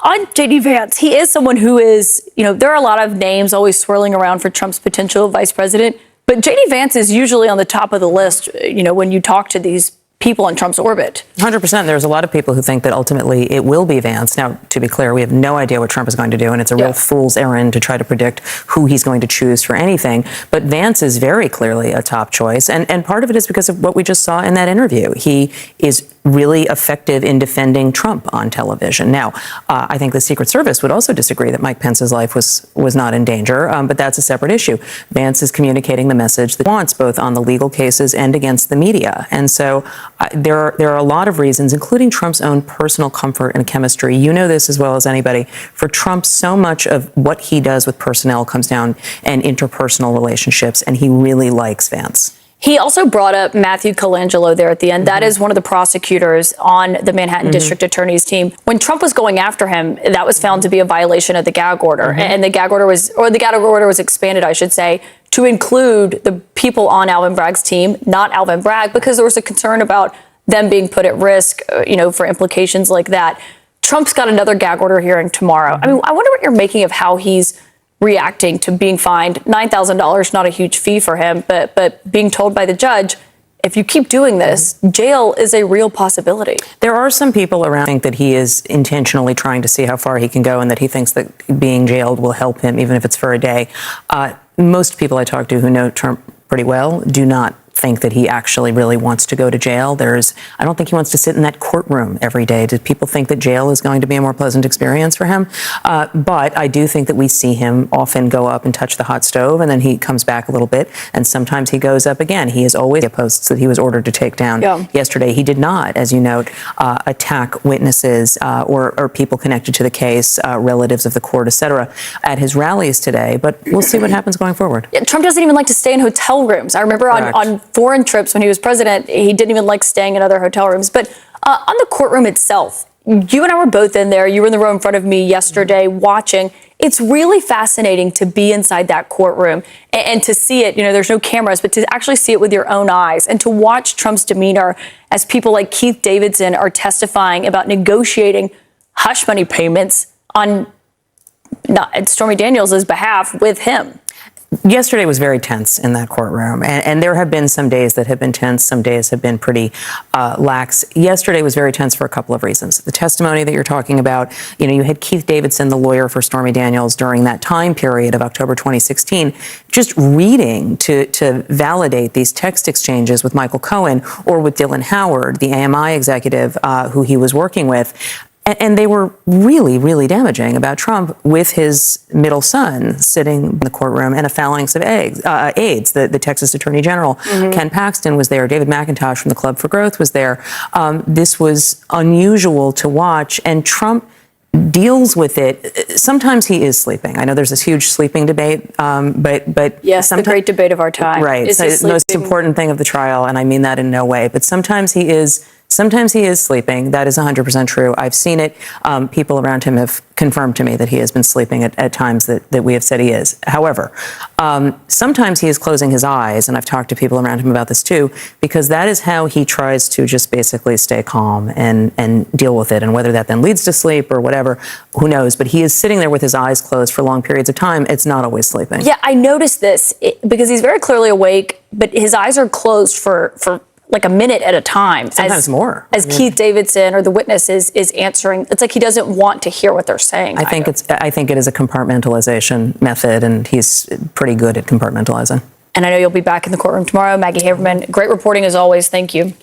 On J.D. Vance, he is someone who is, there are a lot of names always swirling around for Trump's potential vice president, but J.D. Vance is usually on the top of the list, when you talk to these people in Trump's orbit. 100%. There's a lot of people who think that ultimately it will be Vance. Now, to be clear, we have no idea what Trump is going to do, and it's a real fool's errand to try to predict who he's going to choose for anything. But Vance is very clearly a top choice, and part of it is because of what we just saw in that interview. He is really effective in defending Trump on television. Now, I think the Secret Service would also disagree that Mike Pence's life was not in danger, but that's a separate issue. Vance is communicating the message that he wants, both on the legal cases and against the media. And so there are a lot of reasons, including Trump's own personal comfort and chemistry. You know this as well as anybody. For Trump, so much of what he does with personnel comes down and interpersonal relationships, and he really likes Vance. He also brought up Matthew Colangelo there at the end. That is one of the prosecutors on the Manhattan District Attorney's team. When Trump was going after him, that was found to be a violation of the gag order. And the gag order was expanded, I should say, to include the people on Alvin Bragg's team, not Alvin Bragg, because there was a concern about them being put at risk, for implications like that. Trump's got another gag order hearing tomorrow. I mean, I wonder what you're making of how he's reacting to being fined $9,000, not a huge fee for him, but being told by the judge, if you keep doing this, jail is a real possibility. There are some people around who think that he is intentionally trying to see how far he can go and that he thinks that being jailed will help him, even if it's for a day. Most people I talk to who know Trump pretty well do not think that he actually really wants to go to jail. I don't think he wants to sit in that courtroom every day. Do people think that jail is going to be a more pleasant experience for him? But I do think that we see him often go up and touch the hot stove, and then he comes back a little bit, and sometimes he goes up again. He is always posts that he was ordered to take down. Yesterday, he did not, as you note, attack witnesses or people connected to the case, relatives of the court, etc., at his rallies today. But we'll see what happens going forward. Trump doesn't even like to stay in hotel rooms. I remember on foreign trips when he was president, he didn't even like staying in other hotel rooms. But on the courtroom itself, you and I were both in there. You were in the row in front of me yesterday watching. It's really fascinating to be inside that courtroom and to see it. There's no cameras, but to actually see it with your own eyes and to watch Trump's demeanor as people like Keith Davidson are testifying about negotiating hush money payments on Stormy Daniels' behalf with him. Yesterday was very tense in that courtroom, and there have been some days that have been tense. Some days have been pretty lax. Yesterday was very tense for a couple of reasons. The testimony that you're talking about, you had Keith Davidson, the lawyer for Stormy Daniels, during that time period of October 2016, just reading to validate these text exchanges with Michael Cohen or with Dylan Howard, the AMI executive who he was working with. And they were really, really damaging about Trump with his middle son sitting in the courtroom and a phalanx of aides. The Texas Attorney General, Ken Paxton, was there. David McIntosh from the Club for Growth was there. This was unusual to watch, and Trump deals with it. Sometimes he is sleeping. I know there's this huge sleeping debate, but yes, the great debate of our time. Right. It's the most important thing of the trial, and I mean that in no way. But sometimes he is sleeping. That is 100% true. I've seen it. People around him have confirmed to me that he has been sleeping at times that we have said he is. However, sometimes he is closing his eyes, and I've talked to people around him about this too, because that is how he tries to just basically stay calm and deal with it. And whether that then leads to sleep or whatever, who knows? But he is sitting there with his eyes closed for long periods of time. It's not always sleeping. Yeah, I noticed this because he's very clearly awake, but his eyes are closed for like a minute at a time. Sometimes more. As Keith Davidson or the witness is answering. It's like he doesn't want to hear what they're saying. I think it is a compartmentalization method, and he's pretty good at compartmentalizing. And I know you'll be back in the courtroom tomorrow. Maggie Haberman, great reporting as always. Thank you.